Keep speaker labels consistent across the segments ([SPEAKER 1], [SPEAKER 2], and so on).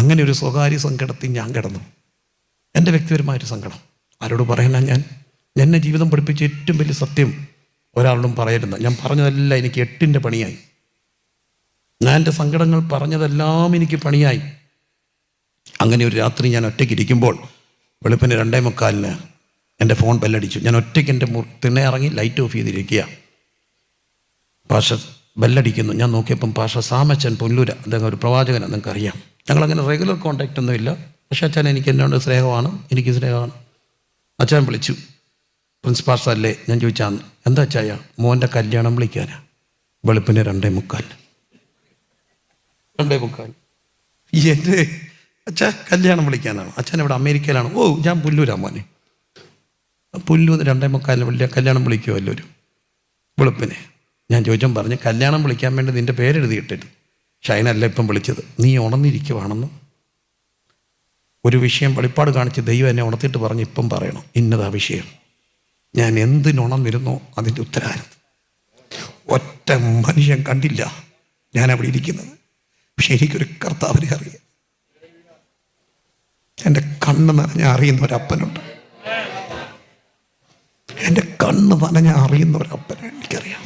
[SPEAKER 1] അങ്ങനെ ഒരു സ്വകാര്യ സങ്കടത്തിൽ ഞാൻ കിടന്നു. എൻ്റെ വ്യക്തിപരമായൊരു സങ്കടം. ആരോട് പറയാനാ? ഞാൻ എന്നെ ജീവിതം പഠിപ്പിച്ച ഏറ്റവും വലിയ സത്യം ഒരാളോടും പറയരുത്. ഞാൻ പറഞ്ഞതെല്ലാം എനിക്ക് 8ൻ്റെ പണിയായി. ഞാൻ എൻ്റെ സങ്കടങ്ങൾ പറഞ്ഞതെല്ലാം എനിക്ക് പണിയായി. അങ്ങനെ ഒരു രാത്രി ഞാൻ ഒറ്റയ്ക്ക് ഇരിക്കുമ്പോൾ വെളുപ്പിന് 2:45 എൻ്റെ ഫോൺ ബെല്ലടിച്ചു. ഞാൻ ഒറ്റയ്ക്ക് എൻ്റെ തിണ്ണ ഇറങ്ങി ലൈറ്റ് ഓഫ് ചെയ്തിരിക്കുക. പാഷ ബെല്ലടിക്കുന്നു. ഞാൻ നോക്കിയപ്പം പാഷ സാമച്ചൻ പുല്ലൂര, അദ്ദേഹം ഒരു പ്രവാചകനാണ്, നിങ്ങൾക്കറിയാം. ഞങ്ങളങ്ങനെ റെഗുലർ കോണ്ടാക്റ്റ് ഒന്നുമില്ല. പക്ഷേ അച്ഛൻ എനിക്ക് എന്നോട് സ്നേഹമാണ്, എനിക്ക് സ്നേഹമാണ്. അച്ഛൻ വിളിച്ചു. പ്രിൻസ് പാഷ അല്ലേ? ഞാൻ ചോദിച്ചാൽ എന്താ അച്ചായ? മോൻ്റെ കല്യാണം വിളിക്കാനാ. വെളുപ്പിന് 2:45. എൻ്റെ അച്ഛാ കല്യാണം വിളിക്കാനാണ്. അച്ഛൻ ഇവിടെ അമേരിക്കയിലാണ്. ഓ, ഞാൻ പുല്ലൂരാ മോനെ. പുല്ലൂന്ന് 2:45 വലിയ കല്യാണം വിളിക്കുമോ എല്ലാവരും വെളുപ്പിനെ? ഞാൻ ചോദിച്ചാൽ പറഞ്ഞ് കല്യാണം വിളിക്കാൻ വേണ്ടി നിൻ്റെ പേരെഴുതിയിട്ടരുത്. പക്ഷെ അതിനല്ല ഇപ്പം വിളിച്ചത്. നീ ഉണർന്നിരിക്കുവാണെന്നും ഒരു വിഷയം വെളിപ്പാട് കാണിച്ച് ദൈവം എന്നെ ഉണർത്തിയിട്ട് പറഞ്ഞ് ഇപ്പം പറയണം ഇന്നതാ വിഷയം. ഞാൻ എന്തിനുണർന്നിരുന്നോ അതിൻ്റെ ഉത്തരവാദിത്വം. ഒറ്റ മനുഷ്യൻ കണ്ടില്ല ഞാൻ അവിടെ ഇരിക്കുന്നത്. പക്ഷെ എനിക്കൊരു കർത്താവിനെ അറിയാം. എൻ്റെ കണ്ണ് നനഞ്ഞ അറിയുന്ന ഒരപ്പനുണ്ട്. എൻ്റെ കണ്ണ് നനഞ്ഞ അറിയുന്ന ഒരപ്പനെ എനിക്കറിയാം.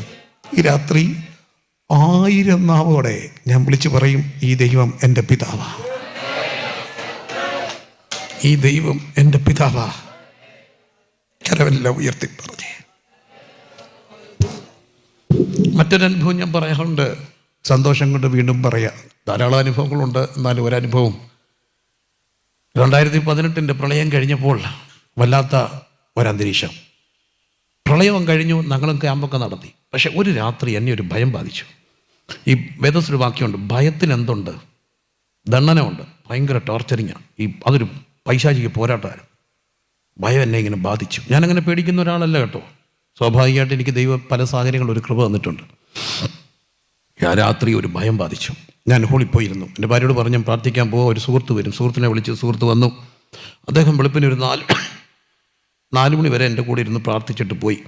[SPEAKER 1] ഈ രാത്രി 1000 നാവോടെ ഞാൻ വിളിച്ചു പറയും, ഈ ദൈവം എൻ്റെ പിതാവാ, ഈ ദൈവം എൻ്റെ പിതാവാ. കരമെല്ലാം ഉയർത്തി പറഞ്ഞേ. മറ്റൊരനുഭവം ഞാൻ പറയാറുണ്ട്, സന്തോഷം കൊണ്ട് വീണ്ടും പറയാം. ധാരാളം അനുഭവങ്ങളുണ്ട്, എന്നാലും ഒരനുഭവം 2018 പ്രളയം കഴിഞ്ഞപ്പോൾ വല്ലാത്ത ഒരന്തരീക്ഷം. പ്രളയം കഴിഞ്ഞു, ഞങ്ങളും ക്യാമ്പൊക്കെ നടത്തി. പക്ഷെ ഒരു രാത്രി എന്നെ ഒരു ഭയം ബാധിച്ചു. ഈ വേദത്തിലൊരു വാക്യമുണ്ട്, ഭയത്തിന് എന്തുണ്ട്? ദണ്ഡനമുണ്ട്. ഭയങ്കര ടോർച്ചറിങ്ങാണ്. അതൊരു പൈശാചിക പോരാട്ടമായിരുന്നു. ഭയം എന്നെ ഇങ്ങനെ ബാധിച്ചു. ഞാനങ്ങനെ പേടിക്കുന്ന ഒരാളല്ല കേട്ടോ. സ്വാഭാവികമായിട്ട് എനിക്ക് ദൈവം പല സാഹചര്യങ്ങളിൽ ഒരു കൃപ തന്നിട്ടുണ്ട്. ആ രാത്രി ഒരു ഭയം ബാധിച്ചു. ഞാൻ ഹോളിൽ പോയിരുന്നു. എൻ്റെ ഭാര്യയോട് പറഞ്ഞു പ്രാർത്ഥിക്കാൻ പോകാൻ. ഒരു സുഹൃത്ത് വരും. സുഹൃത്തിനെ വിളിച്ച് സുഹൃത്ത് വന്നു. അദ്ദേഹം വെളുപ്പിന് ഒരു 4 മണി വരെ എൻ്റെ കൂടെ ഇരുന്ന് പ്രാർത്ഥിച്ചിട്ട് പോയി.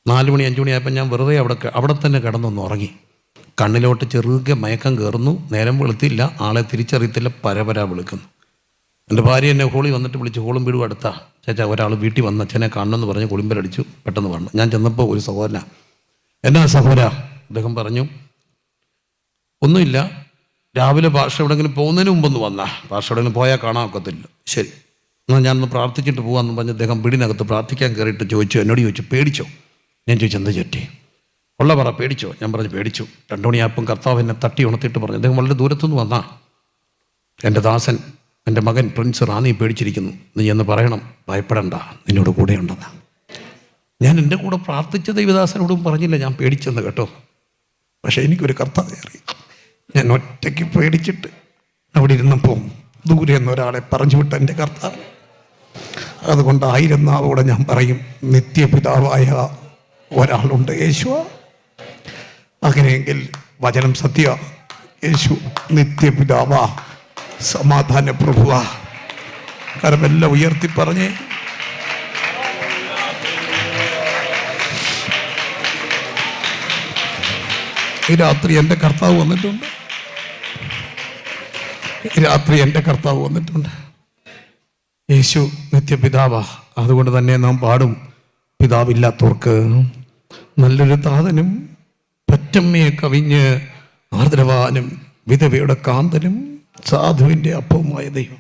[SPEAKER 1] 4 മണി 5 മണിയായപ്പോൾ ഞാൻ വെറുതെ അവിടെ തന്നെ കിടന്നൊന്ന് ഉറങ്ങി. കണ്ണിലോട്ട് ചെറുകെ മയക്കം കയറുന്നു. നേരം വെളുത്തില്ല, ആളെ തിരിച്ചറിയത്തില്ല, പരപര വിളിക്കുന്നു. എൻ്റെ ഭാര്യ എന്നെ ഹോളി വന്നിട്ട് വിളിച്ച്, ഹോളും വീടും അടുത്താ ചേച്ചാ, ഒരാൾ വീട്ടിൽ വന്ന് അച്ഛനെ കാണണമെന്ന് പറഞ്ഞ് കുളിമ്പലടിച്ചു. പെട്ടെന്ന് വന്നു. ഞാൻ ചെന്നപ്പോൾ ഒരു സഹോദരനാ. എന്നാ സഹോദര? അദ്ദേഹം പറഞ്ഞു ഒന്നുമില്ല, രാവിലെ ഭാഷ എവിടെയെങ്കിലും പോകുന്നതിന് മുമ്പൊന്ന് വന്നാ, ഭാഷ എവിടെയെങ്കിലും പോയാൽ കാണാൻ ഒക്കത്തില്ല. ശരി, എന്നാൽ ഞാനൊന്ന് പ്രാർത്ഥിച്ചിട്ട് പോകാമെന്ന് പറഞ്ഞ് അദ്ദേഹം വീടിനകത്ത് പ്രാർത്ഥിക്കാൻ കയറിയിട്ട് ചോദിച്ചു, എന്നോട് ചോദിച്ചു പേടിച്ചോ? ഞാൻ ചോദിച്ചു എന്താ ചുറ്റി? ഉള്ള പറ, പേടിച്ചോ? ഞാൻ പറഞ്ഞു പേടിച്ചു. 2 മണിയായപ്പം കർത്താവ് എന്നെ തട്ടി ഉണർത്തിയിട്ട് പറഞ്ഞു, അദ്ദേഹം വളരെ ദൂരത്തുനിന്ന് വന്നാ, എൻ്റെ ദാസൻ, എൻ്റെ മകൻ പ്രിൻസ് റാന്നി പേടിച്ചിരിക്കുന്നു, നീ എന്ന് പറയണം, ഭയപ്പെടണ്ട, നിന്നോട് കൂടെ ഉണ്ടെന്നാ. ഞാൻ എൻ്റെ കൂടെ പ്രാർത്ഥിച്ച ദൈവദാസനോടും പറഞ്ഞില്ല ഞാൻ പേടിച്ചെന്ന് കേട്ടോ. പക്ഷെ എനിക്കൊരു കർത്താവെ അറിയാം. ഞാൻ ഒറ്റയ്ക്ക് പേടിച്ചിട്ട് അവിടെ ഇരുന്നപ്പോൾ ദൂരെ നിന്ന് ഒരാളെ പറഞ്ഞു വിട്ട എൻ്റെ കർത്താവ്. അതുകൊണ്ട് 1000 നാവോടെ ഞാൻ പറയും, നിത്യപിതാവായ ഒരാളുണ്ട്, യേശു. അങ്ങനെയെങ്കിൽ വചനം സത്യ, യേശു നിത്യപിതാവാ, സമാധാന പ്രഭുവാ. കരമെല്ലാം ഉയർത്തി പറഞ്ഞേ. ഈ രാത്രി എൻ്റെ കർത്താവ് വന്നിട്ടുണ്ട്. ഈ രാത്രി എൻ്റെ കർത്താവ് വന്നിട്ടുണ്ട്. യേശു നിത്യപിതാവാ. അതുകൊണ്ട് തന്നെ നാം പാടും, പിതാവില്ലാത്തവർക്ക് നല്ലൊരു താതനും പറ്റമ്മയെ കവിഞ്ഞ് ആർദ്രവാനും വിധവയുടെ കാന്തനും സാധുവിൻ്റെ അപ്പവുമായ ദൈവം.